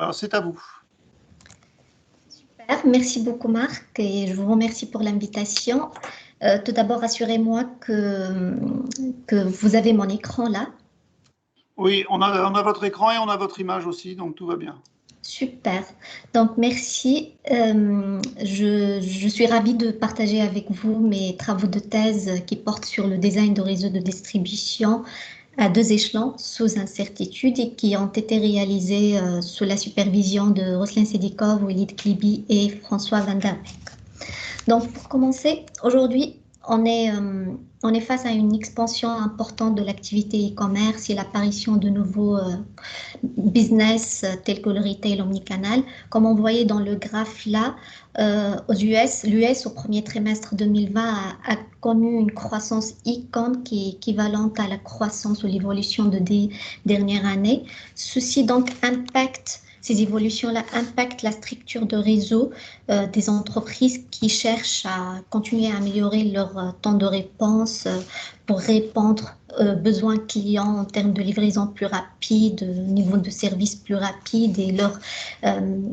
Alors, c'est à vous. Super, merci beaucoup Marc et je vous remercie pour l'invitation. Tout d'abord, assurez-moi que vous avez mon écran là. Oui, on a votre écran et on a votre image aussi, donc tout va bien. Super, donc merci. Je suis ravie de partager avec vous mes travaux de thèse qui portent sur le design de réseaux de distribution à deux échelons sous incertitude et qui ont été réalisés sous la supervision de Roslin Sedikov, Walid Klibi et François Van der Beek. Donc, pour commencer, aujourd'hui, on est face à une expansion importante de l'activité e-commerce et l'apparition de nouveaux business tels que le retail omnicanal. Comme on voyait dans le graphe là, aux US, l'US au premier trimestre 2020 a connu une croissance e-com qui est équivalente à la croissance ou l'évolution des dernières années. Ceci donc impacte ces évolutions-là impactent la structure de réseau des entreprises qui cherchent à continuer à améliorer leur temps de réponse pour répondre aux besoins clients en termes de livraison plus rapide, niveau de service plus rapide et leur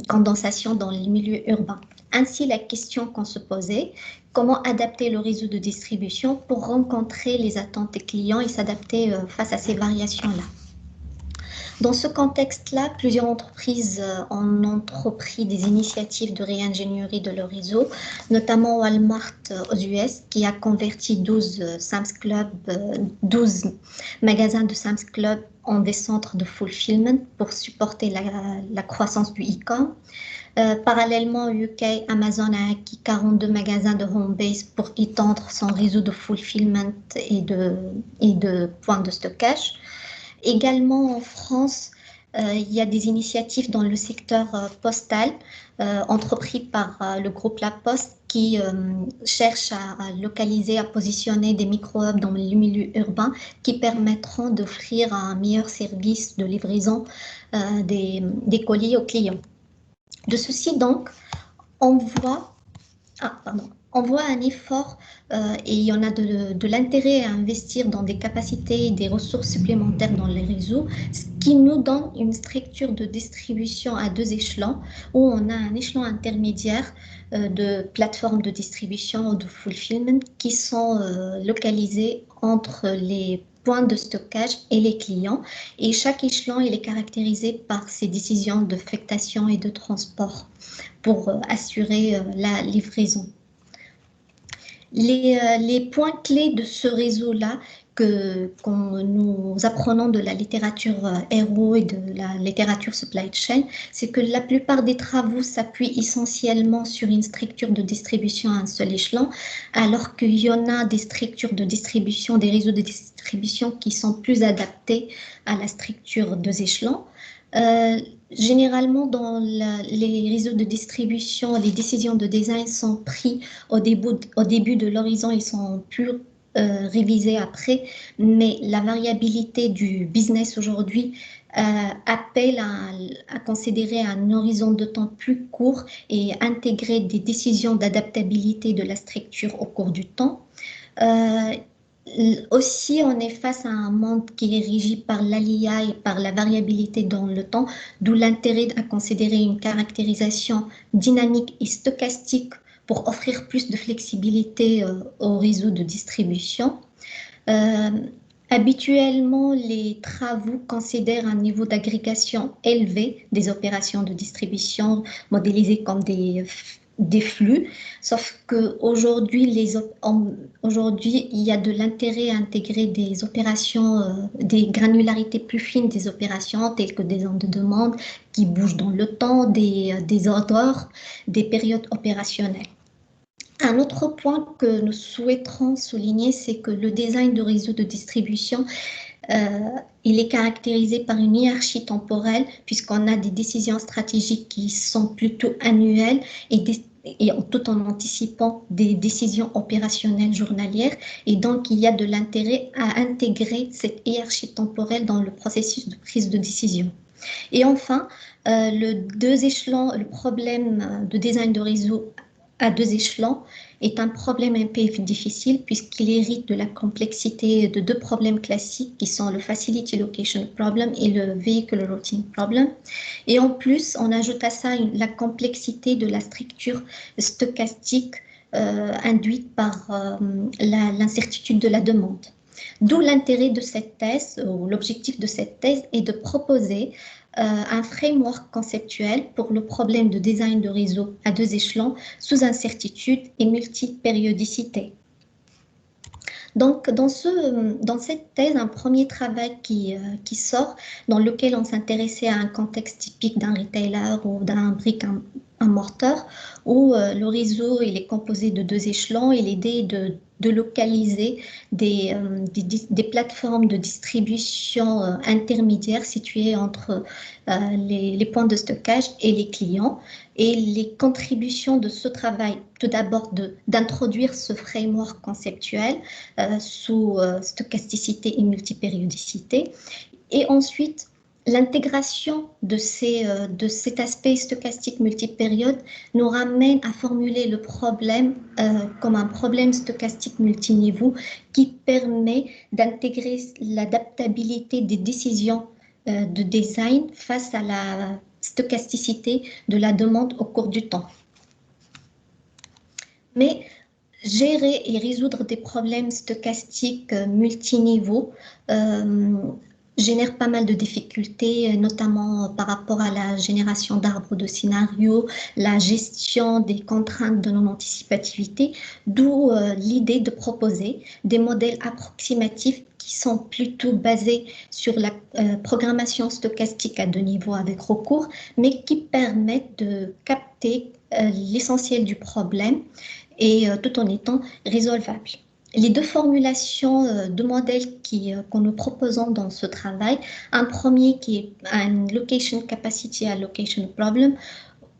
condensation dans les milieux urbains. Ainsi, la question qu'on se posait, comment adapter le réseau de distribution pour rencontrer les attentes des clients et s'adapter face à ces variations-là. Dans ce contexte-là, plusieurs entreprises ont entrepris des initiatives de réingénierie de leur réseau, notamment Walmart aux US, qui a converti 12 magasins de Sam's Club en des centres de fulfillment pour supporter la croissance du e-com. Parallèlement au UK, Amazon a acquis 42 magasins de Homebase pour étendre son réseau de fulfillment et de points de stockage. Également en France, il y a des initiatives dans le secteur postal entrepris par le groupe La Poste qui cherche à localiser, à positionner des micro-hubs dans les milieux urbains qui permettront d'offrir un meilleur service de livraison des colis aux clients. De ceci donc, on voit on voit un effort et il y en a de l'intérêt à investir dans des capacités et des ressources supplémentaires dans les réseaux, ce qui nous donne une structure de distribution à deux échelons, où on a un échelon intermédiaire de plateformes de distribution ou de fulfillment qui sont localisées entre les points de stockage et les clients. Et chaque échelon, il est caractérisé par ses décisions d'affectation et de transport pour assurer la livraison. Les points clés de ce réseau-là que nous apprenons de la littérature RO et de la littérature supply chain, c'est que la plupart des travaux s'appuient essentiellement sur une structure de distribution à un seul échelon, alors qu'il y en a des structures de distribution, des réseaux de distribution qui sont plus adaptés à la structure deux échelons. Généralement, dans les réseaux de distribution, les décisions de design sont prises au début de l'horizon, ils sont plus révisés après, mais la variabilité du business aujourd'hui appelle à considérer un horizon de temps plus court et intégrer des décisions d'adaptabilité de la structure au cours du temps. Aussi, on est face à un monde qui est régi par l'aléa et par la variabilité dans le temps, d'où l'intérêt à considérer une caractérisation dynamique et stochastique pour offrir plus de flexibilité au réseau de distribution. Euh, Habituellement, les travaux considèrent un niveau d'agrégation élevé des opérations de distribution modélisées comme des flux, sauf qu'aujourd'hui, aujourd'hui, il y a de l'intérêt à intégrer des opérations, des granularités plus fines des opérations, telles que des ondes de demande qui bougent dans le temps, des ordres, des périodes opérationnelles. Un autre point que nous souhaiterons souligner, c'est que le design de réseau de distribution, il est caractérisé par une hiérarchie temporelle, puisqu'on a des décisions stratégiques qui sont plutôt annuelles et tout en anticipant des décisions opérationnelles journalières. Et donc, il y a de l'intérêt à intégrer cette hiérarchie temporelle dans le processus de prise de décision. Et enfin, le problème de design de réseau à deux échelons, est un problème un peu difficile puisqu'il hérite de la complexité de deux problèmes classiques qui sont le Facility Location Problem et le Vehicle Routing Problem. Et en plus, on ajoute à ça la complexité de la structure stochastique induite par l'incertitude de la demande. D'où l'intérêt de cette thèse, ou l'objectif de cette thèse est de proposer un framework conceptuel pour le problème de design de réseau à deux échelons sous incertitude et multipériodicité. Donc, dans cette thèse, un premier travail qui sort, dans lequel on s'intéressait à un contexte typique d'un retailer ou d'un brick-and-mortar, où le réseau il est composé de deux échelons et l'idée est de localiser des plateformes de distribution intermédiaires situées entre les points de stockage et les clients. Et les contributions de ce travail, tout d'abord d'introduire ce framework conceptuel sous stochasticité et multipériodicité, et ensuite l'intégration de cet aspect stochastique multipériode nous ramène à formuler le problème comme un problème stochastique multiniveau qui permet d'intégrer l'adaptabilité des décisions de design face à la stochasticité de la demande au cours du temps. Mais gérer et résoudre des problèmes stochastiques multiniveaux génère pas mal de difficultés, notamment par rapport à la génération d'arbres de scénarios, la gestion des contraintes de non-anticipativité, d'où l'idée de proposer des modèles approximatifs qui sont plutôt basés sur la programmation stochastique à deux niveaux avec recours, mais qui permettent de capter l'essentiel du problème et tout en étant résolvables. Les deux formulations de modèles qu'on nous proposons dans ce travail, un premier qui est un Location Capacity Allocation Problem,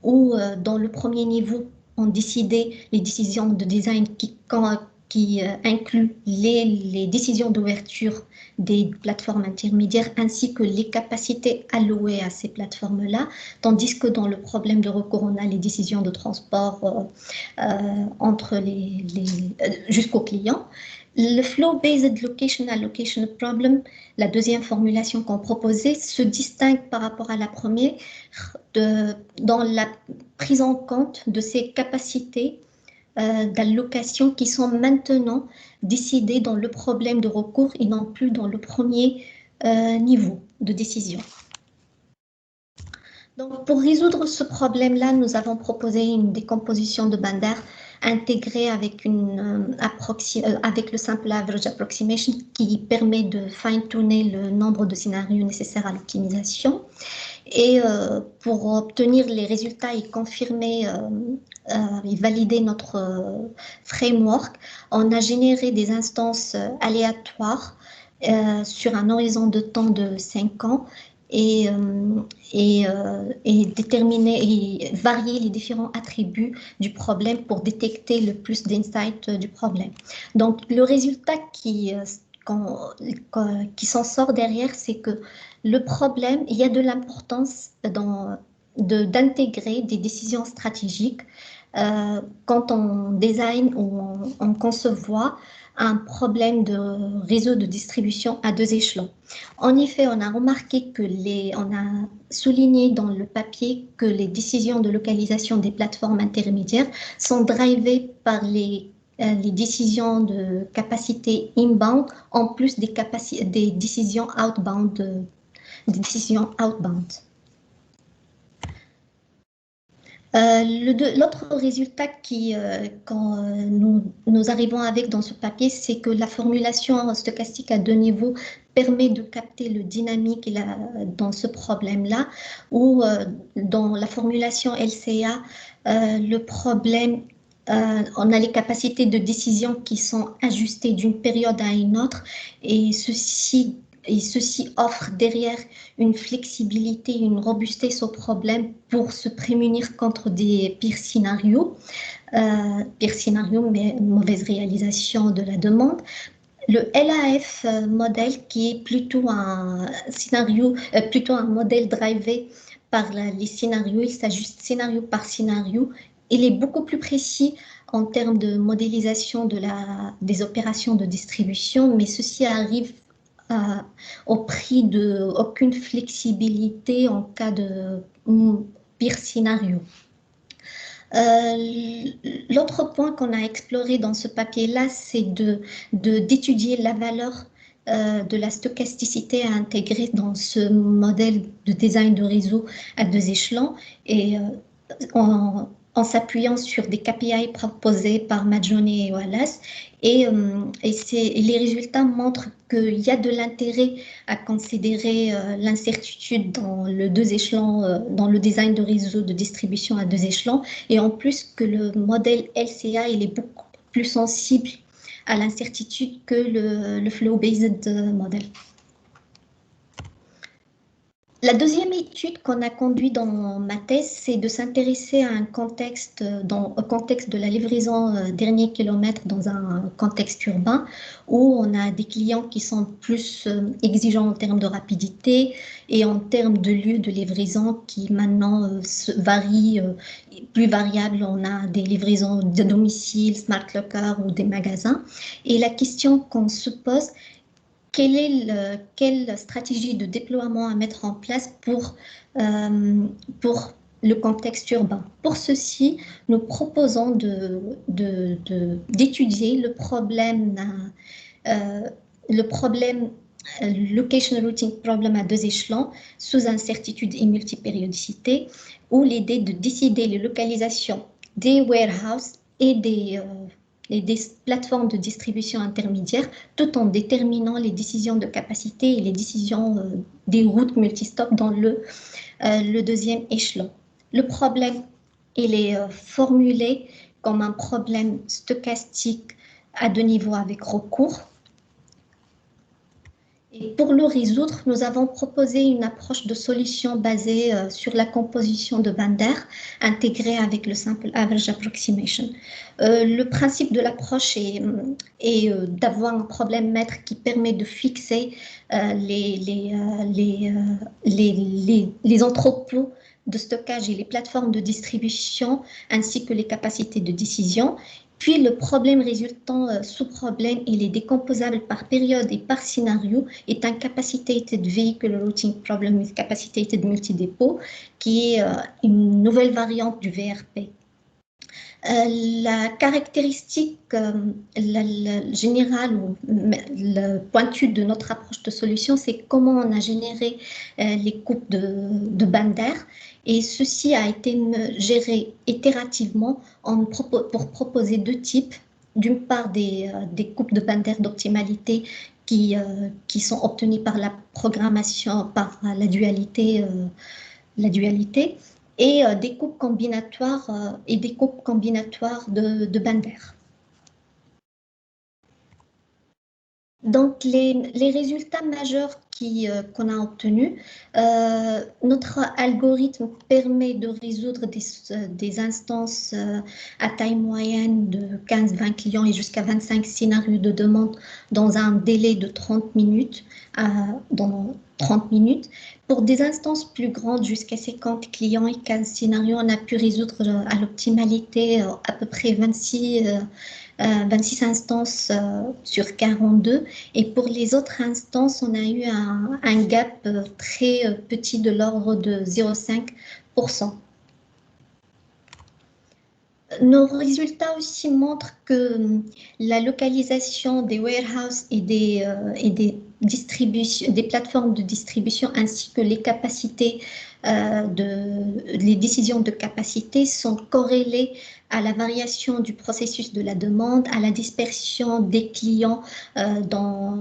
où dans le premier niveau, on décidait les décisions de design qui incluent les décisions d'ouverture des plateformes intermédiaires ainsi que les capacités allouées à ces plateformes-là, tandis que dans le problème de recours, on a les décisions de transport entre jusqu'au client. Le Flow-Based Location Allocation Problem, la deuxième formulation qu'on proposait, se distingue par rapport à la première dans la prise en compte de ces capacités d'allocation qui sont maintenant décidées dans le problème de recours et non plus dans le premier niveau de décision. Donc, pour résoudre ce problème-là, nous avons proposé une décomposition de Bandar intégrée avec le Simple Average Approximation qui permet de fine-tuner le nombre de scénarios nécessaires à l'optimisation. Et pour obtenir les résultats et confirmer et valider notre framework, on a généré des instances aléatoires sur un horizon de temps de 5 ans et déterminer et varier les différents attributs du problème pour détecter le plus d'insights du problème. Donc, le résultat qui s'en sort derrière, c'est que le problème, il y a de l'importance d'intégrer des décisions stratégiques quand on design ou on conçoit un problème de réseau de distribution à deux échelons. En effet, on a remarqué on a souligné dans le papier que les décisions de localisation des plateformes intermédiaires sont drivées par les décisions de capacité inbound en plus des décisions outbound. L'autre résultat quand nous arrivons avec dans ce papier, c'est que la formulation stochastique à deux niveaux permet de capter le dynamique dans ce problème-là, où dans la formulation LCA, le problème, on a les capacités de décision qui sont ajustées d'une période à une autre, et ceci offre derrière une flexibilité, une robustesse au problème pour se prémunir contre des pires scénarios, mais mauvaise réalisation de la demande. Le LAF modèle, qui est plutôt un modèle drivé par les scénarios, il s'ajuste scénario par scénario. Il est beaucoup plus précis en termes de modélisation des opérations de distribution, mais ceci arrive au prix d'aucune flexibilité en cas de pire scénario. L'autre point qu'on a exploré dans ce papier-là, c'est d'étudier la valeur de la stochasticité à intégrer dans ce modèle de design de réseau à deux échelons et en s'appuyant sur des KPI proposés par Majoni et Wallace. Et les résultats montrent qu'il y a de l'intérêt à considérer l'incertitude dans le deux échelons, dans le design de réseau de distribution à deux échelons, et en plus que le modèle LCA il est beaucoup plus sensible à l'incertitude que le flow-based model. La deuxième étude qu'on a conduite dans ma thèse, c'est de s'intéresser à un contexte, au contexte de la livraison dernier kilomètre dans un contexte urbain où on a des clients qui sont plus exigeants en termes de rapidité et en termes de lieu de livraison qui maintenant varient, plus variables. On a des livraisons de domicile, smart locker ou des magasins. Et la question qu'on se pose, quelle stratégie de déploiement à mettre en place pour le contexte urbain. Pour ceci, nous proposons d'étudier le problème location routing problem à deux échelons, sous incertitude et multipériodicité, où l'idée de décider les localisations des warehouses et des plateformes de distribution intermédiaires, tout en déterminant les décisions de capacité et les décisions des routes multistop dans le deuxième échelon. Le problème, il est formulé comme un problème stochastique à deux niveaux avec recours. Et pour le résoudre, nous avons proposé une approche de solution basée sur la composition de bandes d'air intégrée avec le Sample Average Approximation. Le principe de l'approche est d'avoir un problème maître qui permet de fixer les entrepôts de stockage et les plateformes de distribution ainsi que les capacités de décision. Puis le problème résultant sous-problème, il est décomposable par période et par scénario, est un Capacitated Vehicle Routing Problem with Capacitated Multi-Depot, qui est une nouvelle variante du VRP. La caractéristique générale ou le pointu de notre approche de solution, c'est comment on a généré les coupes de bandes d'air. Et ceci a été géré itérativement pour proposer deux types. D'une part, des coupes de bandes d'air d'optimalité qui sont obtenues par la programmation, par la dualité, et des coupes combinatoires de bandes d'air. Donc, les résultats majeurs qu'on a obtenus, notre algorithme permet de résoudre des instances à taille moyenne de 15-20 clients et jusqu'à 25 scénarios de demande dans un délai de 30 minutes. Pour des instances plus grandes, jusqu'à 50 clients et 15 scénarios, on a pu résoudre à l'optimalité à peu près 26 instances sur 42. Et pour les autres instances, on a eu un gap très petit de l'ordre de 0,5%. Nos résultats aussi montrent que la localisation des warehouses et des plateformes de distribution ainsi que les capacités, les décisions de capacité sont corrélées à la variation du processus de la demande, à la dispersion des clients dans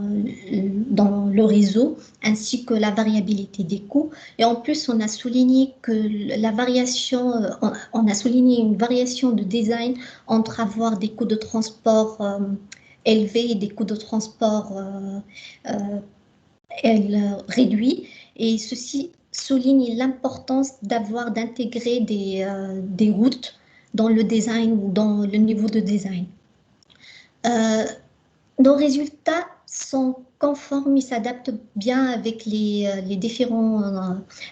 le réseau, ainsi que la variabilité des coûts. Et en plus, on a souligné que on a souligné une variation de design entre avoir des coûts de transport élevés et des coûts de transport réduits. Et ceci souligne l'importance d'intégrer des routes dans le design, dans le niveau de design. Nos résultats sont conforme, il s'adapte bien avec les différents,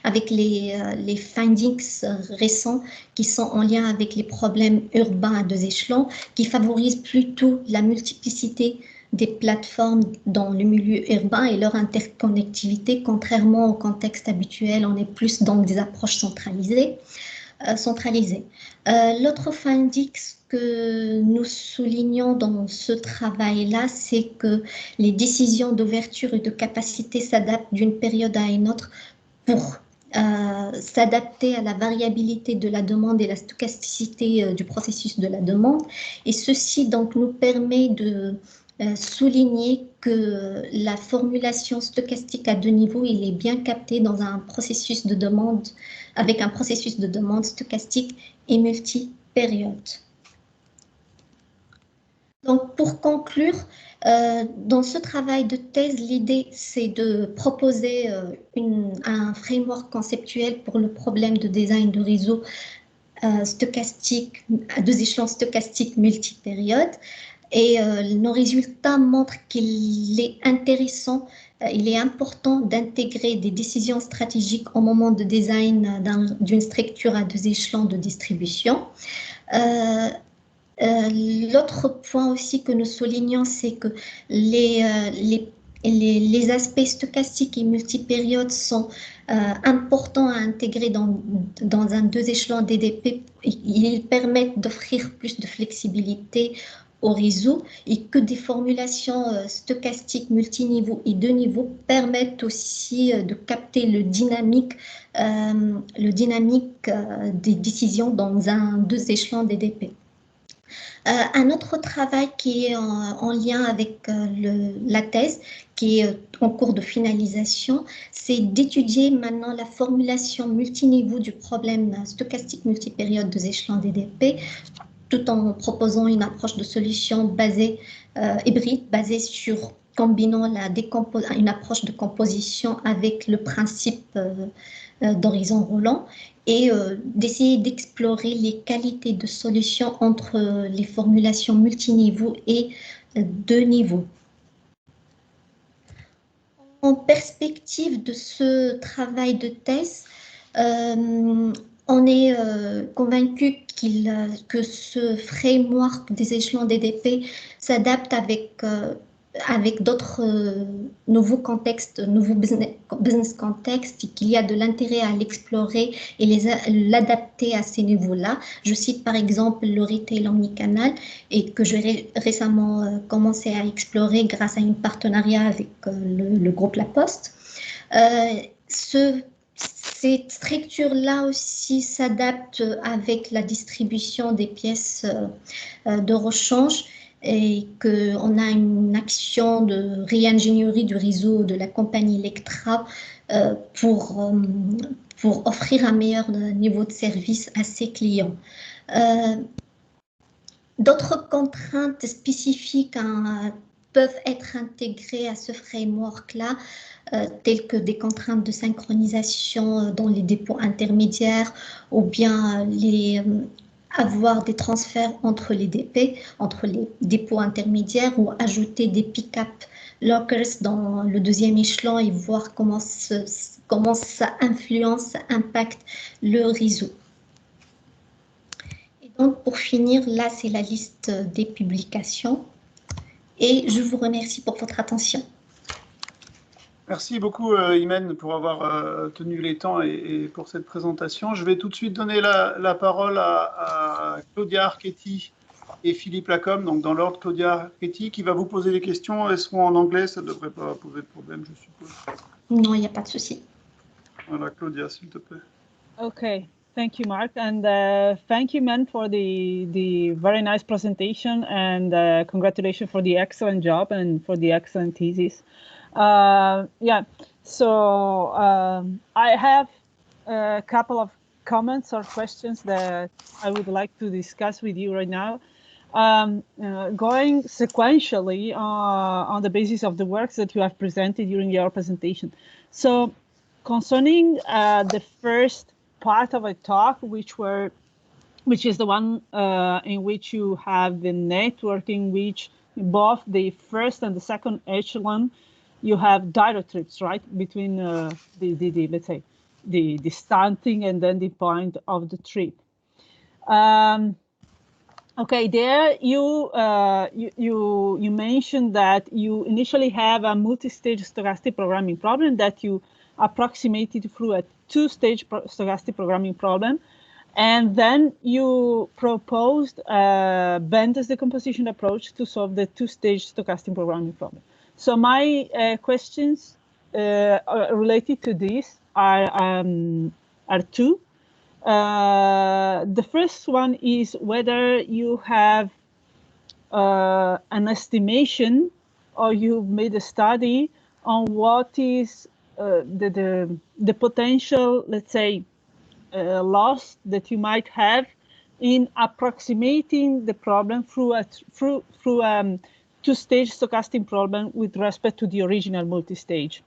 avec les findings récents qui sont en lien avec les problèmes urbains à 2 échelons, qui favorisent plutôt la multiplicité des plateformes dans le milieu urbain et leur interconnectivité, contrairement au contexte habituel, on est plus dans des approches centralisées. L'autre finding que nous soulignons dans ce travail-là, c'est que les décisions d'ouverture et de capacité s'adaptent d'une période à une autre pour s'adapter à la variabilité de la demande et la stochasticité du processus de la demande. Et ceci donc nous permet de souligner que la formulation stochastique à 2 niveaux, il est bien capté dans un processus de demande, avec un processus de demande stochastique et multi-période. Donc, pour conclure, dans ce travail de thèse, l'idée, c'est de proposer un framework conceptuel pour le problème de design de réseau stochastique, à 2 échelons stochastiques multi-périodes. Et nos résultats montrent qu'il est intéressant, il est important d'intégrer des décisions stratégiques au moment de design d'une structure à 2 échelons de distribution. L'autre point aussi que nous soulignons, c'est que les aspects stochastiques et multipériodes sont importants à intégrer dans un 2 échelons DDP. Ils permettent d'offrir plus de flexibilité au réseau et que des formulations stochastiques multiniveaux et 2 niveaux permettent aussi de capter le dynamique des décisions dans un 2 échelons DDP. Un autre travail qui est en lien avec la thèse, qui est en cours de finalisation, c'est d'étudier maintenant la formulation multiniveau du problème stochastique multipériode 2 échelons DDP, tout en proposant une approche de solution hybride, basée sur combinant une approche de composition avec le principe d'horizon roulant et d'essayer d'explorer les qualités de solution entre les formulations multiniveaux et 2 niveaux. En perspective de ce travail de thèse, on est convaincu que ce framework des échelons DDP s'adapte avec d'autres nouveaux contextes, nouveaux business contextes, et qu'il y a de l'intérêt à l'explorer et l'adapter à ces niveaux-là. Je cite par exemple le retail omnicanal et que j'ai récemment commencé à explorer grâce à un partenariat avec le groupe La Poste. Cette structure-là aussi s'adapte avec la distribution des pièces de rechange et qu'on a une action de réingénierie du réseau de la compagnie Electra pour offrir un meilleur niveau de service à ses clients. D'autres contraintes spécifiques peuvent être intégrées à ce framework-là, telles que des contraintes de synchronisation dans les dépôts intermédiaires ou bien avoir des transferts entre les DP, entre les dépôts intermédiaires ou ajouter des pick-up lockers dans le 2e échelon et voir comment ça influence, ça impacte le réseau. Et donc, pour finir, là, c'est la liste des publications et je vous remercie pour votre attention. Merci beaucoup, Imen, pour avoir tenu les temps et pour cette présentation. Je vais tout de suite donner la parole à Claudia Archetti et Philippe Lacombe. Donc, dans l'ordre, Claudia Archetti, qui va vous poser des questions. Elles seront en anglais, ça ne devrait pas poser de problème, je suppose. Non, il n'y a pas de souci. Voilà, Claudia, s'il te plaît. Okay, thank you, Mark, and thank you, Imen, for the very nice presentation, and congratulations for the excellent job and for the excellent thesis. Yeah, so I have a couple of comments or questions that I would like to discuss with you right now. Going sequentially on the basis of the works that you have presented during your presentation. So concerning the first part of a talk, which is the one in which you have the network in which both the first and the second echelon you have direct trips, right, between let's say the starting and then the point of the trip. Okay, there you mentioned that you initially have a multi-stage stochastic programming problem that you approximated through a two-stage stochastic programming problem, and then you proposed a Benders decomposition approach to solve the two-stage stochastic programming problem. So my questions related to this are two. The first one is whether you have an estimation or you've made a study on what is the potential, let's say, loss that you might have in approximating the problem through a two-stage stochastic problem with respect to the original multi-stage.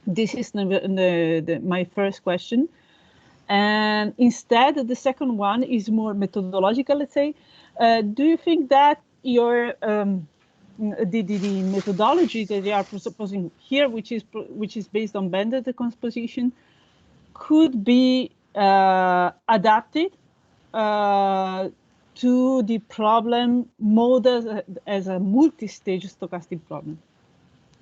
This is my first question. And instead, the second one is more methodological, let's say. Do you think that your the methodology that they are proposing here, which is based on Benders decomposition, could be adapted to the problem modeled as a multi-stage stochastic problem?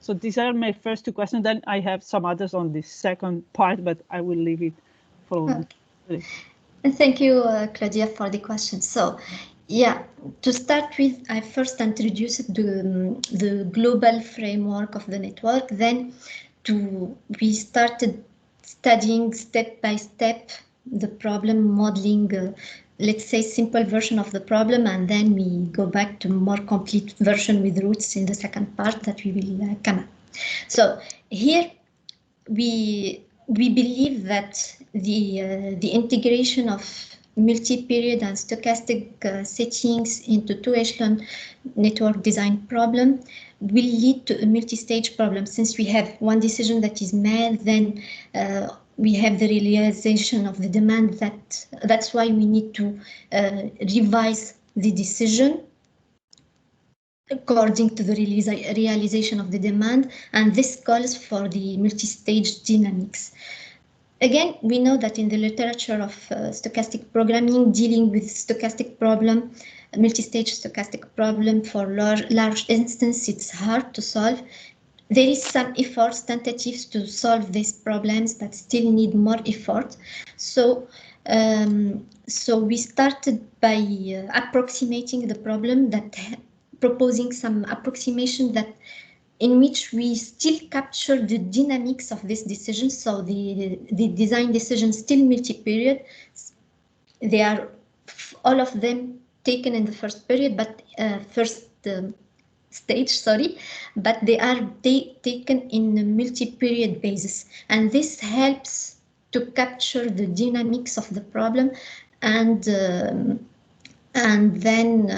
So these are my first two questions. Then I have some others on the second part, but I will leave it. Okay. Thank you, Claudia, for the question. So, yeah, to start with, I first introduced the global framework of the network. Then we started studying step by step the problem, modeling, let's say, simple version of the problem, and then we go back to more complete version with roots in the second part that we will come up. So here we believe that the integration of multi-period and stochastic settings into two-echelon network design problem will lead to a multi-stage problem. Since we have one decision that is made, then we have the realization of the demand. That's why we need to revise the decision according to the realization of the demand, and this calls for the multi-stage dynamics. Again, we know that in the literature of stochastic programming, dealing with stochastic problem, multi-stage stochastic problem for large instance, it's hard to solve. There is some efforts, tentatives to solve these problems, but still need more effort. So we started by approximating the problem, proposing some approximation in which we still capture the dynamics of this decision. So the design decisions still multi-period. They are all of them taken in the first period, but stage, sorry, but they are taken in a multi-period basis. And this helps to capture the dynamics of the problem, and then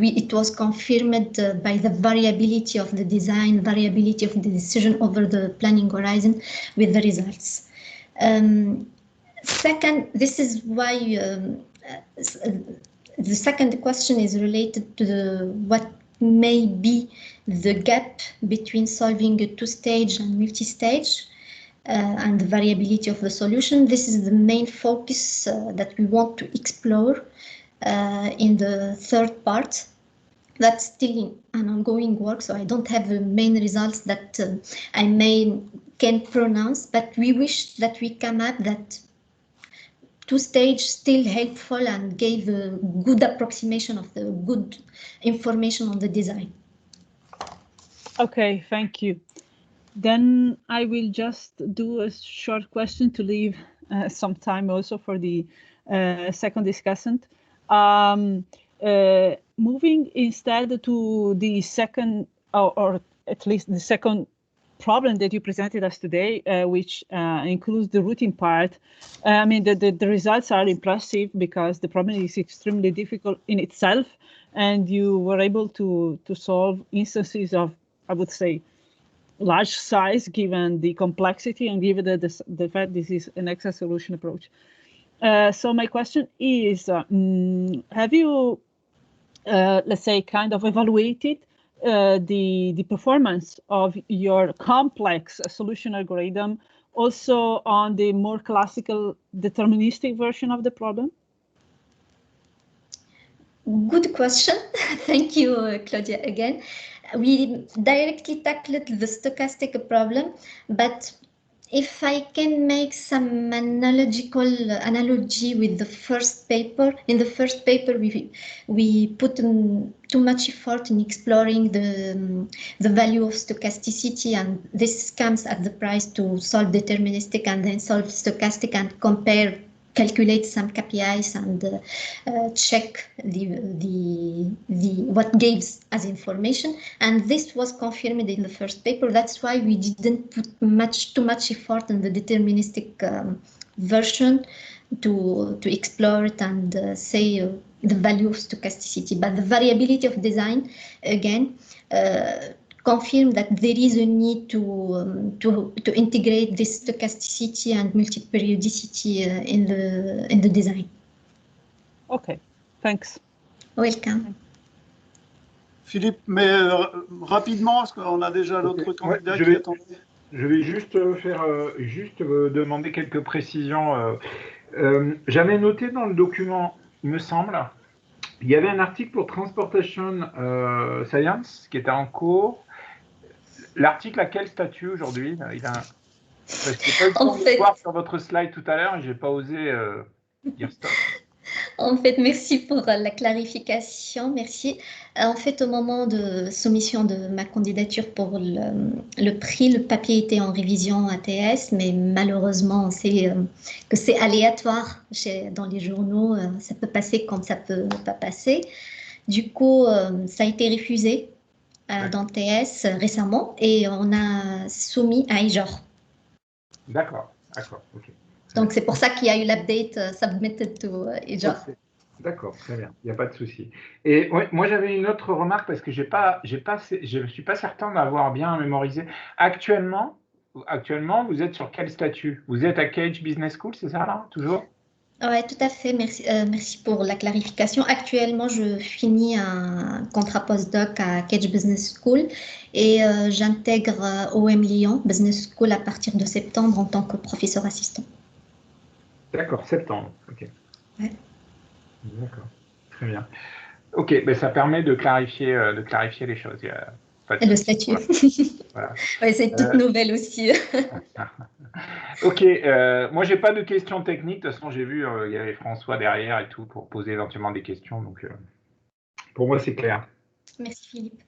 it was confirmed by the variability of the design, variability of the decision over the planning horizon with the results. Second, this is why the second question is related to what may be the gap between solving a two-stage and multi-stage and the variability of the solution. This is the main focus that we want to explore in the third part. That's still an ongoing work, so I don't have the main results that I can pronounce, but we wish that we come up that two-stage still helpful and gave a good approximation of the good information on the design. Okay, thank you. Then I will just do a short question to leave some time also for the second discussant. Moving instead to the second, or at least the second problem that you presented us today, which includes the routing part. I mean, the results are impressive because the problem is extremely difficult in itself, and you were able to solve instances of, I would say, large size given the complexity and given the fact this is an excel solution approach. So my question is, have you, let's say, kind of evaluated the performance of your complex solution algorithm also on the more classical deterministic version of the problem? Good question. Thank you, Claudia, again. We directly tackled the stochastic problem, but if I can make some analogy with the first paper, in the first paper we put too much effort in exploring the value of stochasticity, and this comes at the price to solve deterministic and then solve stochastic and compare, calculate some KPIs and check what gives as information, and this was confirmed in the first paper. That's why we didn't put too much effort in the deterministic version to explore it and say the value of stochasticity. But the variability of design again confirm that there is a need to integrate this stochasticity and multiperiodicity in the design. Okay, thanks. Welcome. Philippe, mais rapidement, parce qu'on a déjà l'autre candidat qui attendait. Je vais juste demander quelques précisions. J'avais noté dans le document, il me semble, il y avait un article pour Transportation Science qui était en cours. L'article à quel statut aujourd'hui? Parce que j'ai pas eu le temps de voir sur votre slide tout à l'heure et j'ai pas osé dire stop. En fait, merci pour la clarification, merci. En fait, au moment de soumission de ma candidature pour le prix, le papier était en révision ATS, mais malheureusement, on sait que c'est aléatoire dans les journaux, ça peut passer comme ça peut pas passer. Du coup, ça a été refusé dans TS récemment et on a soumis à IJOR. D'accord, ok. Donc, c'est pour ça qu'il y a eu l'update submitted to IJOR. D'accord, très bien, il n'y a pas de souci. Et ouais, moi, j'avais une autre remarque parce que je ne suis pas certain d'avoir bien mémorisé. Actuellement, vous êtes sur quel statut? Vous êtes à Cage Business School, c'est ça là, toujours? Oui, tout à fait. Merci pour la clarification. Actuellement, je finis un contrat postdoc à Cage Business School et j'intègre OM Lyon Business School à partir de septembre en tant que professeur assistant. D'accord, septembre, ok. Ouais. D'accord, très bien. Ok, ben ça permet de clarifier les choses. Le statut. Voilà. Ouais, c'est toute nouvelle aussi. Ok, moi j'ai pas de questions techniques. De toute façon, j'ai vu il y avait François derrière et tout pour poser éventuellement des questions. Donc pour moi c'est clair. Merci Philippe.